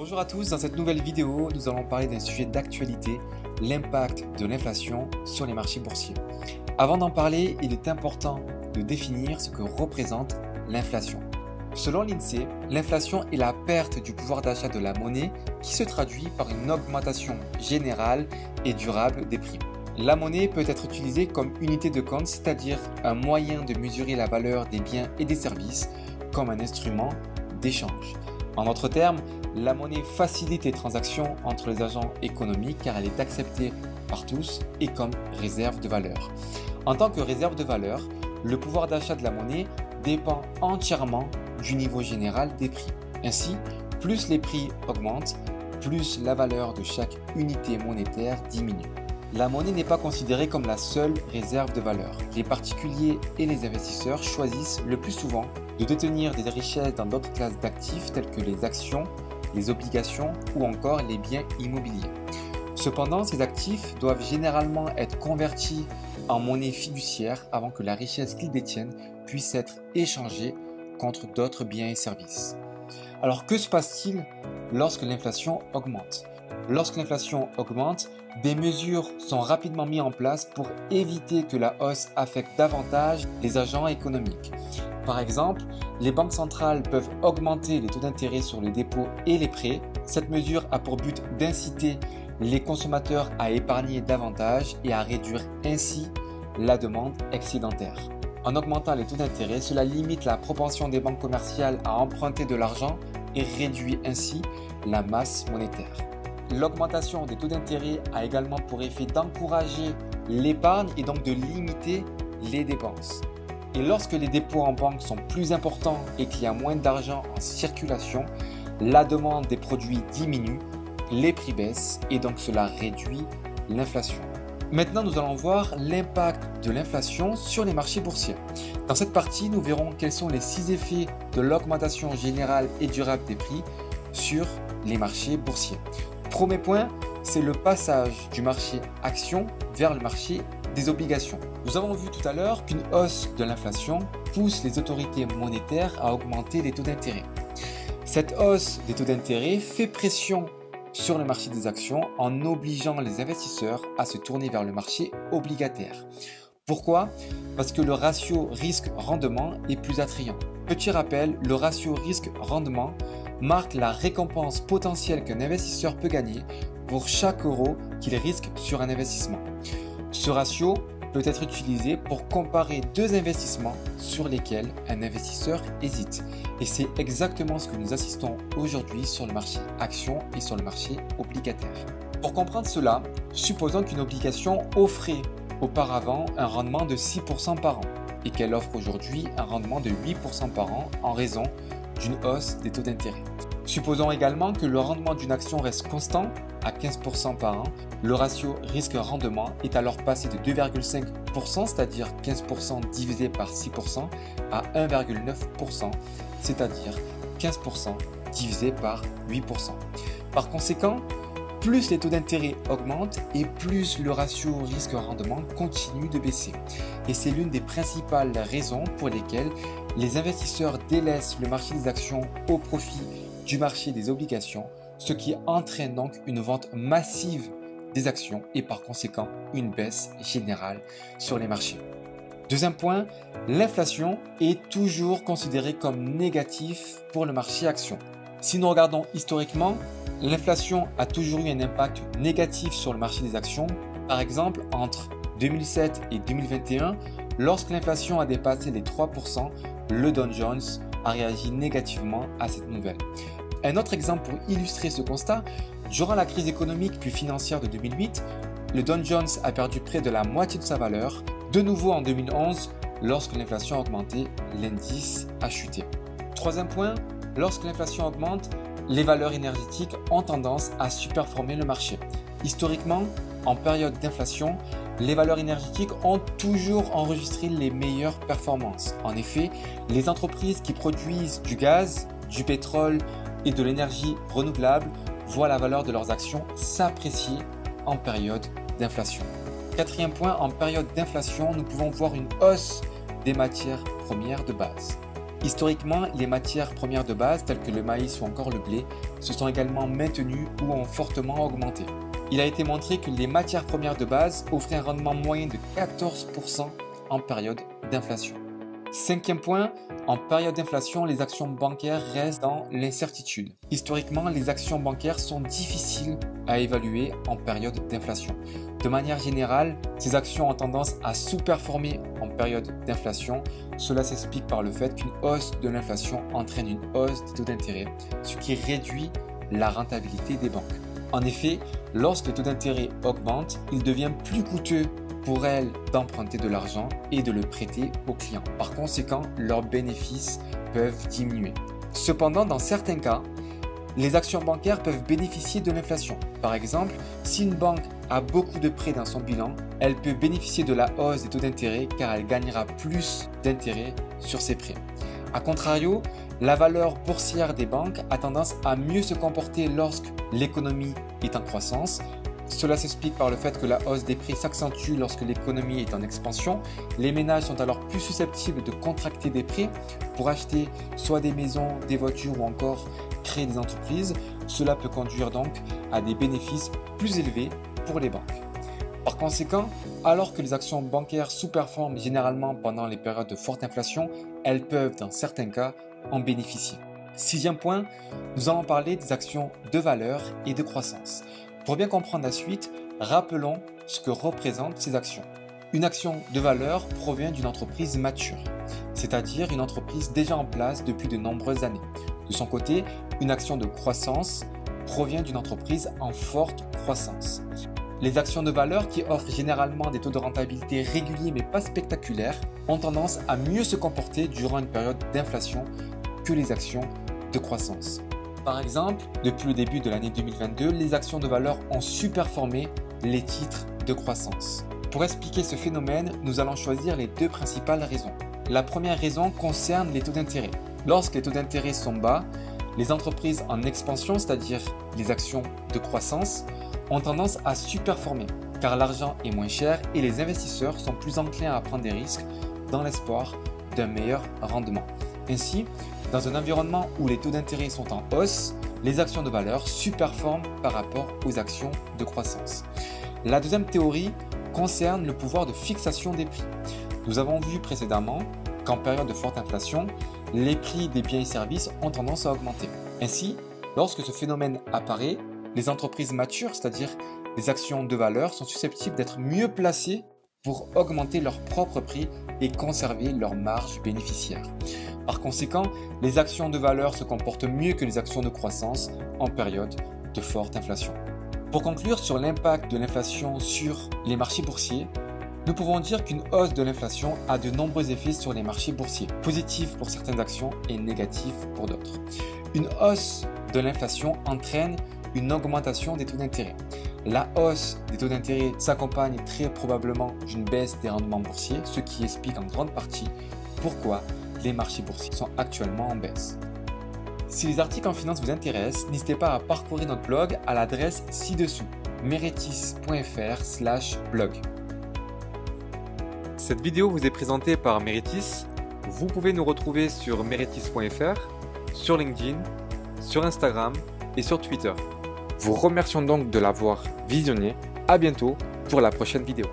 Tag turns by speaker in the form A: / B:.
A: Bonjour à tous, dans cette nouvelle vidéo, nous allons parler d'un sujet d'actualité, l'impact de l'inflation sur les marchés boursiers. Avant d'en parler, il est important de définir ce que représente l'inflation. Selon l'INSEE, l'inflation est la perte du pouvoir d'achat de la monnaie qui se traduit par une augmentation générale et durable des prix. La monnaie peut être utilisée comme unité de compte, c'est-à-dire un moyen de mesurer la valeur des biens et des services comme un instrument d'échange. En d'autres termes, la monnaie facilite les transactions entre les agents économiques car elle est acceptée par tous et comme réserve de valeur. En tant que réserve de valeur, le pouvoir d'achat de la monnaie dépend entièrement du niveau général des prix. Ainsi, plus les prix augmentent, plus la valeur de chaque unité monétaire diminue. La monnaie n'est pas considérée comme la seule réserve de valeur. Les particuliers et les investisseurs choisissent le plus souvent de détenir des richesses dans d'autres classes d'actifs telles que les actions, les obligations ou encore les biens immobiliers. Cependant, ces actifs doivent généralement être convertis en monnaie fiduciaire avant que la richesse qu'ils détiennent puisse être échangée contre d'autres biens et services. Alors que se passe-t-il lorsque l'inflation augmente ? Lorsque l'inflation augmente, des mesures sont rapidement mises en place pour éviter que la hausse affecte davantage les agents économiques. Par exemple, les banques centrales peuvent augmenter les taux d'intérêt sur les dépôts et les prêts. Cette mesure a pour but d'inciter les consommateurs à épargner davantage et à réduire ainsi la demande excédentaire. En augmentant les taux d'intérêt, cela limite la propension des banques commerciales à emprunter de l'argent et réduit ainsi la masse monétaire. L'augmentation des taux d'intérêt a également pour effet d'encourager l'épargne et donc de limiter les dépenses. Et lorsque les dépôts en banque sont plus importants et qu'il y a moins d'argent en circulation, la demande des produits diminue, les prix baissent et donc cela réduit l'inflation. Maintenant, nous allons voir l'impact de l'inflation sur les marchés boursiers. Dans cette partie, nous verrons quels sont les 6 effets de l'augmentation générale et durable des prix sur les marchés boursiers. Premier point, c'est le passage du marché action vers le marché des obligations. Nous avons vu tout à l'heure qu'une hausse de l'inflation pousse les autorités monétaires à augmenter les taux d'intérêt. Cette hausse des taux d'intérêt fait pression sur le marché des actions en obligeant les investisseurs à se tourner vers le marché obligataire. Pourquoi ? Parce que le ratio risque-rendement est plus attrayant. Petit rappel, le ratio risque-rendement marque la récompense potentielle qu'un investisseur peut gagner pour chaque euro qu'il risque sur un investissement. Ce ratio peut être utilisé pour comparer deux investissements sur lesquels un investisseur hésite. Et c'est exactement ce que nous assistons aujourd'hui sur le marché action et sur le marché obligataire. Pour comprendre cela, supposons qu'une obligation offrait auparavant un rendement de 6% par an et qu'elle offre aujourd'hui un rendement de 8% par an en raison d'une hausse des taux d'intérêt. Supposons également que le rendement d'une action reste constant à 15% par an. Le ratio risque-rendement est alors passé de 2,5%, c'est-à-dire 15% divisé par 6%, à 1,9%, c'est-à-dire 15% divisé par 8%. Par conséquent, plus les taux d'intérêt augmentent et plus le ratio risque-rendement continue de baisser. Et c'est l'une des principales raisons pour lesquelles les investisseurs délaissent le marché des actions au profit du marché des obligations, ce qui entraîne donc une vente massive des actions et par conséquent une baisse générale sur les marchés. Deuxième point, l'inflation est toujours considérée comme négative pour le marché actions. Si nous regardons historiquement, l'inflation a toujours eu un impact négatif sur le marché des actions. Par exemple, entre 2007 et 2021, lorsque l'inflation a dépassé les 3%, le Dow Jones a réagi négativement à cette nouvelle. Un autre exemple pour illustrer ce constat, durant la crise économique puis financière de 2008, le Dow Jones a perdu près de la moitié de sa valeur. De nouveau en 2011, lorsque l'inflation a augmenté, l'indice a chuté. Troisième point, lorsque l'inflation augmente, les valeurs énergétiques ont tendance à surperformer le marché. Historiquement, en période d'inflation, les valeurs énergétiques ont toujours enregistré les meilleures performances. En effet, les entreprises qui produisent du gaz, du pétrole et de l'énergie renouvelable voient la valeur de leurs actions s'apprécier en période d'inflation. Quatrième point, en période d'inflation, nous pouvons voir une hausse des matières premières de base. Historiquement, les matières premières de base, telles que le maïs ou encore le blé, se sont également maintenues ou ont fortement augmenté. Il a été montré que les matières premières de base offraient un rendement moyen de 14% en période d'inflation. Cinquième point, en période d'inflation, les actions bancaires restent dans l'incertitude. Historiquement, les actions bancaires sont difficiles à évaluer en période d'inflation. De manière générale, ces actions ont tendance à sous-performer en période d'inflation. Cela s'explique par le fait qu'une hausse de l'inflation entraîne une hausse des taux d'intérêt, ce qui réduit la rentabilité des banques. En effet, lorsque les taux d'intérêt augmentent, il devient plus coûteux pour elles d'emprunter de l'argent et de le prêter aux clients. Par conséquent, leurs bénéfices peuvent diminuer. Cependant, dans certains cas, les actions bancaires peuvent bénéficier de l'inflation. Par exemple, si une banque a beaucoup de prêts dans son bilan, elle peut bénéficier de la hausse des taux d'intérêt car elle gagnera plus d'intérêt sur ses prêts. A contrario, la valeur boursière des banques a tendance à mieux se comporter lorsque l'économie est en croissance. Cela s'explique par le fait que la hausse des prix s'accentue lorsque l'économie est en expansion. Les ménages sont alors plus susceptibles de contracter des prêts pour acheter soit des maisons, des voitures ou encore créer des entreprises. Cela peut conduire donc à des bénéfices plus élevés pour les banques. Par conséquent, alors que les actions bancaires sous-performent généralement pendant les périodes de forte inflation, elles peuvent dans certains cas en bénéficier. Sixième point, nous allons parler des actions de valeur et de croissance. Pour bien comprendre la suite, rappelons ce que représentent ces actions. Une action de valeur provient d'une entreprise mature, c'est-à-dire une entreprise déjà en place depuis de nombreuses années. De son côté, une action de croissance provient d'une entreprise en forte croissance. Les actions de valeur qui offrent généralement des taux de rentabilité réguliers mais pas spectaculaires ont tendance à mieux se comporter durant une période d'inflation que les actions de croissance. Par exemple, depuis le début de l'année 2022, les actions de valeur ont surperformé les titres de croissance. Pour expliquer ce phénomène, nous allons choisir les deux principales raisons. La première raison concerne les taux d'intérêt. Lorsque les taux d'intérêt sont bas, les entreprises en expansion, c'est-à-dire les actions de croissance, ont tendance à surperformer car l'argent est moins cher et les investisseurs sont plus enclins à prendre des risques dans l'espoir d'un meilleur rendement. Ainsi, dans un environnement où les taux d'intérêt sont en hausse, les actions de valeur surperforment par rapport aux actions de croissance. La deuxième théorie concerne le pouvoir de fixation des prix. Nous avons vu précédemment qu'en période de forte inflation, les prix des biens et services ont tendance à augmenter. Ainsi, lorsque ce phénomène apparaît, les entreprises matures, c'est-à-dire les actions de valeur, sont susceptibles d'être mieux placées pour augmenter leurs propres prix et conserver leur marge bénéficiaire. Par conséquent, les actions de valeur se comportent mieux que les actions de croissance en période de forte inflation. Pour conclure sur l'impact de l'inflation sur les marchés boursiers, nous pouvons dire qu'une hausse de l'inflation a de nombreux effets sur les marchés boursiers, positifs pour certaines actions et négatifs pour d'autres. Une hausse de l'inflation entraîne une augmentation des taux d'intérêt. La hausse des taux d'intérêt s'accompagne très probablement d'une baisse des rendements boursiers, ce qui explique en grande partie pourquoi les marchés boursiers sont actuellement en baisse. Si les articles en finance vous intéressent, n'hésitez pas à parcourir notre blog à l'adresse ci-dessous, meritis.fr/blog. Cette vidéo vous est présentée par Meritis. Vous pouvez nous retrouver sur meritis.fr, sur LinkedIn, sur Instagram et sur Twitter. Vous remercions donc de l'avoir visionné. À bientôt pour la prochaine vidéo.